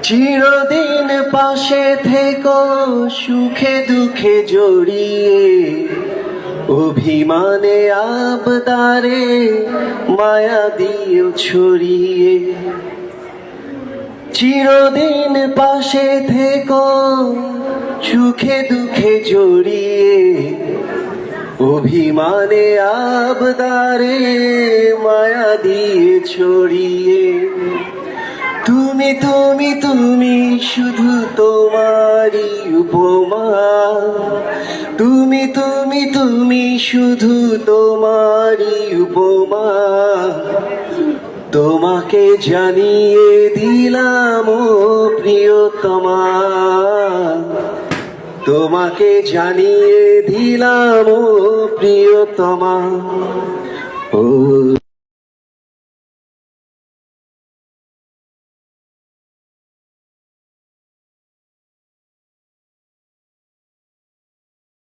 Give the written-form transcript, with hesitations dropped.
চিরদিন পাশে থেকো সুখে দুঃখে জড়িয়ে, অভিমানে আবদারে মায়া দিও ছড়িয়ে। চিরদিন পাশে থেকো সুখে দুঃখে জড়িয়ে, অভিমানে আবদারে মায়া দিয়ে ছড়িয়ে। তুমি তুমি তুমি শুধু তোমারই উপমা, তুমি তুমি তুমি শুধু তোমারই উপমা। তোমাকে জানিয়ে দিলাম ও প্রিয়তমা, তোমাকে জানিয়ে দিলাম ও প্রিয়তমা। ও